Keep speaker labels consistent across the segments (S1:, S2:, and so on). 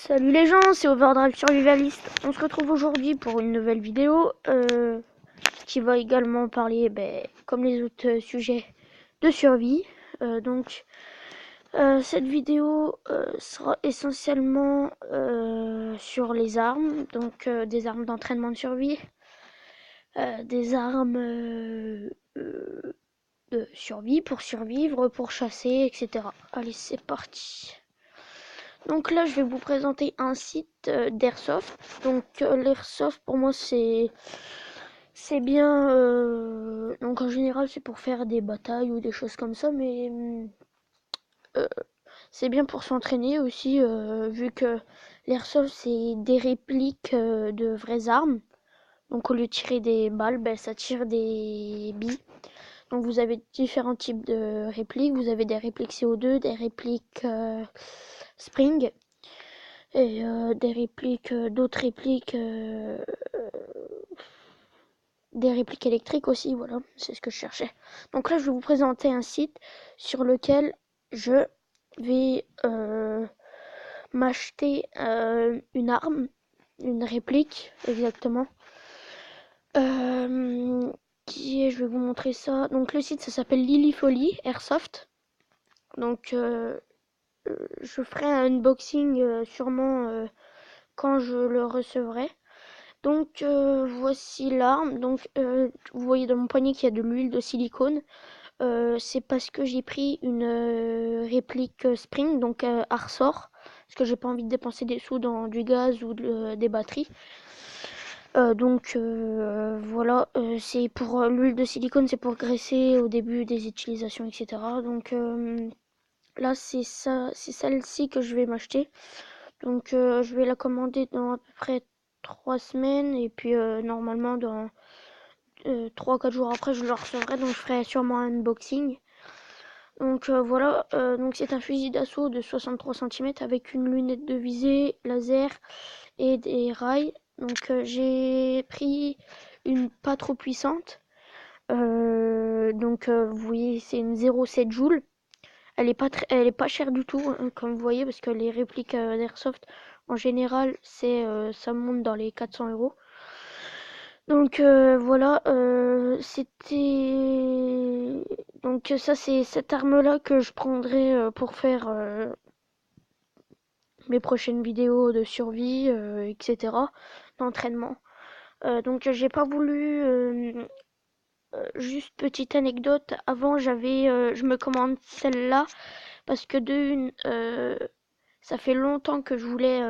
S1: Salut les gens, c'est Overdrive Survivaliste. On se retrouve aujourd'hui pour une nouvelle vidéo qui va également parler, comme les autres sujets, de survie. Cette vidéo sera essentiellement sur les armes, des armes d'entraînement de survie, des armes de survie pour survivre, pour chasser, etc. Allez, c'est parti. Donc là, je vais vous présenter un site d'Airsoft. L'Airsoft, pour moi, c'est bien. Donc en général, c'est pour faire des batailles ou des choses comme ça, mais euh, c'est bien pour s'entraîner aussi, vu que l'Airsoft, c'est des répliques de vraies armes. Donc au lieu de tirer des balles, ça tire des billes. Donc vous avez différents types de répliques. Vous avez des répliques CO2, des répliques Spring et d'autres répliques, des répliques électriques aussi, voilà, c'est ce que je cherchais. Donc là, je vais vous présenter un site sur lequel je vais m'acheter une arme, une réplique exactement. Je vais vous montrer ça. Donc le site, ça s'appelle Lilyfolly Airsoft. Donc je ferai un unboxing sûrement quand je le recevrai. Donc voici l'arme. Donc vous voyez dans mon poignet qu'il y a de l'huile de silicone. C'est parce que j'ai pris une réplique Spring, donc à ressort, parce que j'ai pas envie de dépenser des sous dans du gaz ou des batteries. Voilà, c'est pour l'huile de silicone, c'est pour graisser au début des utilisations, etc. Donc là c'est celle-ci que je vais m'acheter. Donc je vais la commander dans à peu près 3 semaines et puis normalement dans 3-4 jours après je le recevrai, donc je ferai sûrement un unboxing. Donc voilà, donc c'est un fusil d'assaut de 63 cm avec une lunette de visée laser et des rails. Donc j'ai pris une pas trop puissante. Vous voyez c'est une 0,7 joules. Elle est pas chère du tout, hein, comme vous voyez, parce que les répliques d'Airsoft, en général, ça monte dans les 400 €. Donc voilà, donc ça c'est cette arme-là que je prendrai pour faire mes prochaines vidéos de survie, etc., d'entraînement. Donc j'ai pas voulu. Juste petite anecdote, avant je me commande celle-là parce que ça fait longtemps que je voulais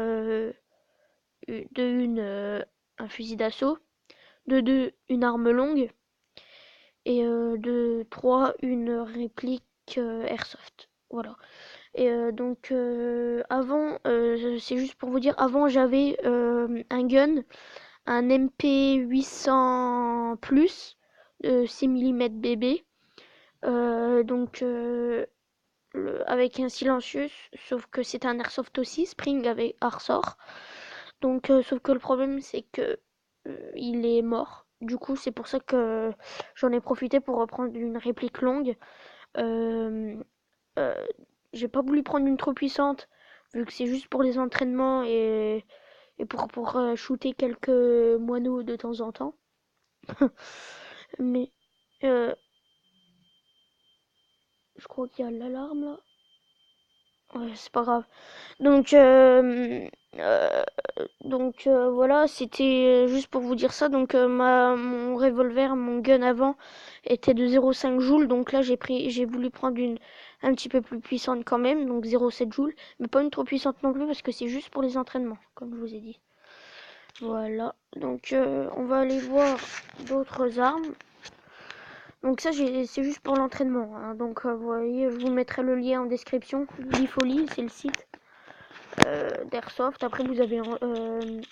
S1: un fusil d'assaut, de deux une arme longue et de trois une réplique airsoft. Voilà. Et avant, c'est juste pour vous dire, avant j'avais un gun, un MP 800 plus de 6 mm BB, avec un silencieux, sauf que c'est un airsoft aussi, Spring avec ressort. Donc, sauf que le problème, c'est que il est mort. Du coup, c'est pour ça que j'en ai profité pour reprendre une réplique longue. Euh, euh, j'ai pas voulu prendre une trop puissante, vu que c'est juste pour les entraînements et pour shooter quelques moineaux de temps en temps. Mais euh, je crois qu'il y a l'alarme là. Ouais, c'est pas grave. Donc, voilà, c'était juste pour vous dire ça. Donc, mon revolver, mon gun avant était de 0,5 joules. Donc là, j'ai voulu prendre une un petit peu plus puissante quand même, donc 0,7 joules, mais pas une trop puissante non plus parce que c'est juste pour les entraînements, comme je vous ai dit. Voilà. Donc, on va aller voir d'autres armes. Donc ça, c'est juste pour l'entraînement, hein. Donc, vous voyez, je vous mettrai le lien en description. Lifolly, c'est le site d'Airsoft. Après, vous avez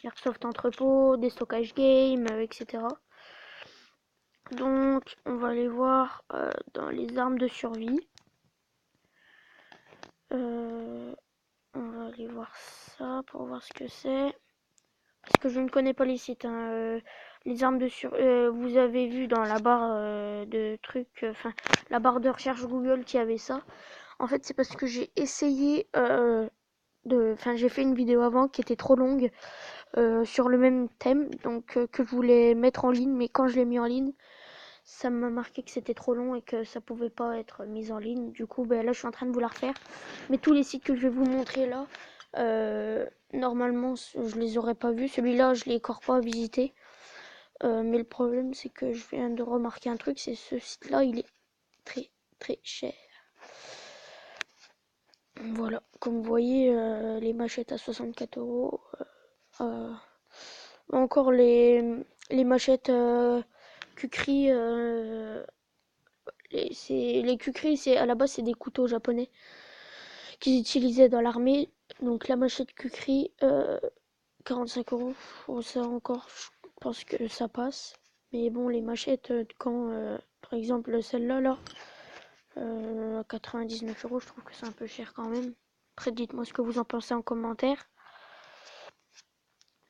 S1: Airsoft Entrepôt, des stockages game, etc. Donc, on va aller voir dans les armes de survie. On va aller voir ça pour voir ce que c'est. Parce que je ne connais pas les sites, hein. Les armes de survie, vous avez vu dans la barre de trucs, enfin, la barre de recherche Google qui avait ça. En fait, c'est parce que j'ai essayé Enfin, j'ai fait une vidéo avant qui était trop longue sur le même thème, donc que je voulais mettre en ligne, mais quand je l'ai mis en ligne, ça m'a marqué que c'était trop long et que ça pouvait pas être mis en ligne. Du coup, ben là, je suis en train de vous la refaire. Mais tous les sites que je vais vous montrer là, normalement, je les aurais pas vus. Celui-là, je l'ai encore pas visité. Mais le problème, c'est que je viens de remarquer un truc, c'est ce site-là, il est très très cher. Voilà, comme vous voyez, les machettes à 64 euros. Encore les machettes Kukri. Les Kukri, à la base, c'est des couteaux japonais qu'ils utilisaient dans l'armée. Donc la machette Kukri, 45 euros. Oh, ça encore, je pense que ça passe. Mais bon, les machettes, quand, par exemple, celle-là, là, 99 euros, je trouve que c'est un peu cher quand même. Après, dites-moi ce que vous en pensez en commentaire.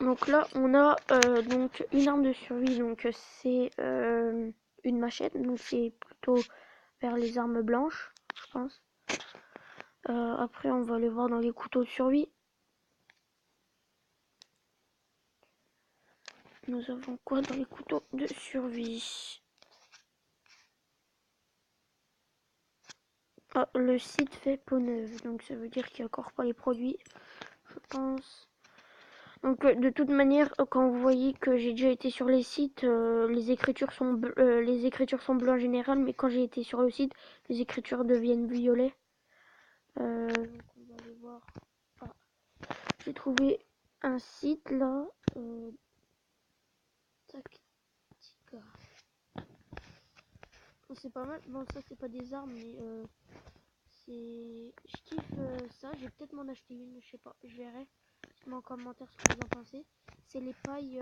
S1: Donc là, on a donc une arme de survie. Donc c'est une machette. Donc c'est plutôt vers les armes blanches, je pense. Après, on va aller voir dans les couteaux de survie. Nous avons quoi dans les couteaux de survie? Ah, le site fait peau neuve, donc ça veut dire qu'il n'y a encore pas les produits, je pense. Donc de toute manière, quand vous voyez que j'ai déjà été sur les sites, les écritures sont bleues en général, mais quand j'ai été sur le site, les écritures deviennent violet. Donc on va aller voir. Ah, j'ai trouvé un site là. Tactica. Oh, c'est pas mal. Bon, ça c'est pas des armes, mais je kiffe ça. Je vais peut-être m'en acheter une, je sais pas, je verrai. Dites-moi en commentaire ce que vous en pensez. C'est les pailles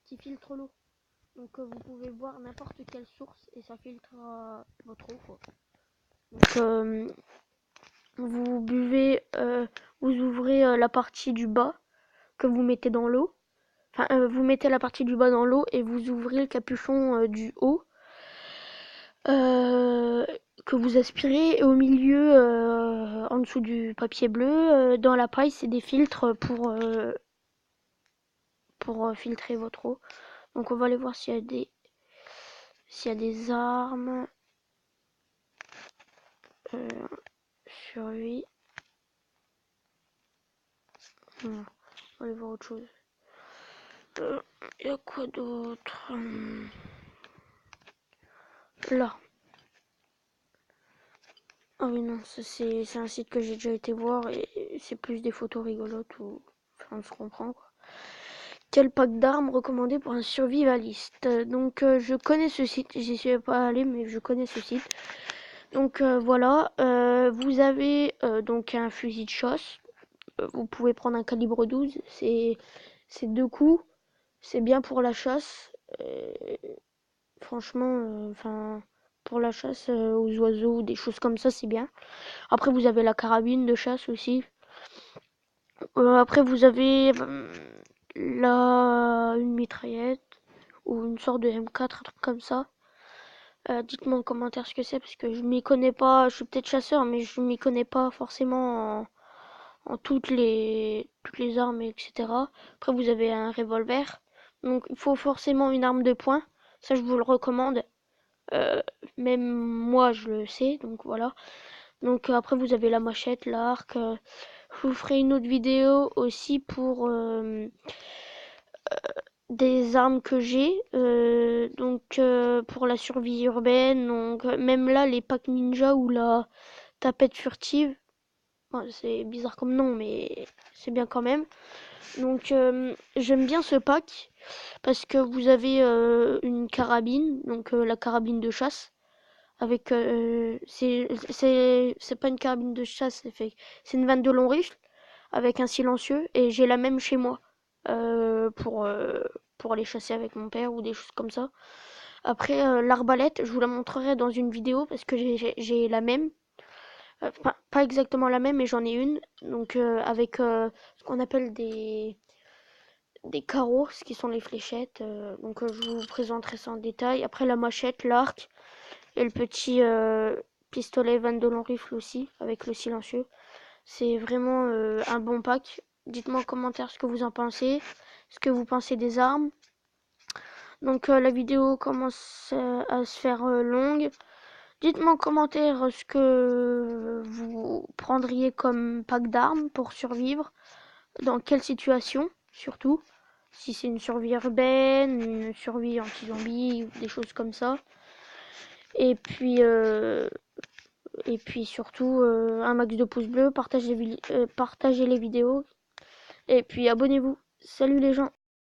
S1: qui filtrent l'eau. Donc vous pouvez boire n'importe quelle source et ça filtrera votre eau, quoi. Donc vous buvez, vous ouvrez la partie du bas que vous mettez dans l'eau. Enfin, vous mettez la partie du bas dans l'eau et vous ouvrez le capuchon du haut euh, que vous aspirez. Et au milieu, en dessous du papier bleu, dans la paille, c'est des filtres pour filtrer votre eau. Donc on va aller voir s'il y a des armes. Survie. On va aller voir autre chose. Il y a quoi d'autre? Là. Ah oui, non, ça c'est un site que j'ai déjà été voir et c'est plus des photos rigolotes ou. Enfin, on se comprend quoi. Quel pack d'armes recommandé pour un survivaliste? Donc, je connais ce site, j'y suis pas allé, mais je connais ce site. Donc, voilà, vous avez donc un fusil de chasse. Vous pouvez prendre un calibre 12, c'est 2 coups, c'est bien pour la chasse. Franchement, enfin, pour la chasse aux oiseaux ou des choses comme ça, c'est bien. Après, vous avez la carabine de chasse aussi. Après, vous avez une mitraillette ou une sorte de M4, un truc comme ça. Dites-moi en commentaire ce que c'est parce que je m'y connais pas. Je suis peut-être chasseur, mais je m'y connais pas forcément en toutes les armes, etc. Après, vous avez un revolver. Donc, il faut forcément une arme de poing. Ça, je vous le recommande. Euh, Même moi, je le sais. Donc, voilà. Donc, après, vous avez la machette, l'arc. Je vous ferai une autre vidéo aussi pour des armes que j'ai. Donc, pour la survie urbaine. Donc, même là, les packs ninja ou la tapette furtive. Bon, c'est bizarre comme nom, mais c'est bien quand même. Donc, j'aime bien ce pack parce que vous avez une carabine, donc la carabine de chasse. Avec, c'est pas une carabine de chasse, c'est une 22 long rifle avec un silencieux et j'ai la même chez moi euh, pour, euh, pour aller chasser avec mon père ou des choses comme ça. Après, l'arbalète, je vous la montrerai dans une vidéo parce que j'ai la même. Pas exactement la même, mais j'en ai une. Donc, avec ce qu'on appelle des carreaux, ce qui sont les fléchettes. Donc, je vous présenterai ça en détail. Après, la machette, l'arc et le petit pistolet 22 long rifle aussi, avec le silencieux. C'est vraiment un bon pack. Dites-moi en commentaire ce que vous en pensez, ce que vous pensez des armes. Donc la vidéo commence à se faire longue. Dites-moi en commentaire ce que vous prendriez comme pack d'armes pour survivre. Dans quelle situation, surtout. Si c'est une survie urbaine, une survie anti-zombie, des choses comme ça. Et puis, surtout, un max de pouces bleus, partagez les vidéos. Et puis abonnez-vous. Salut les gens.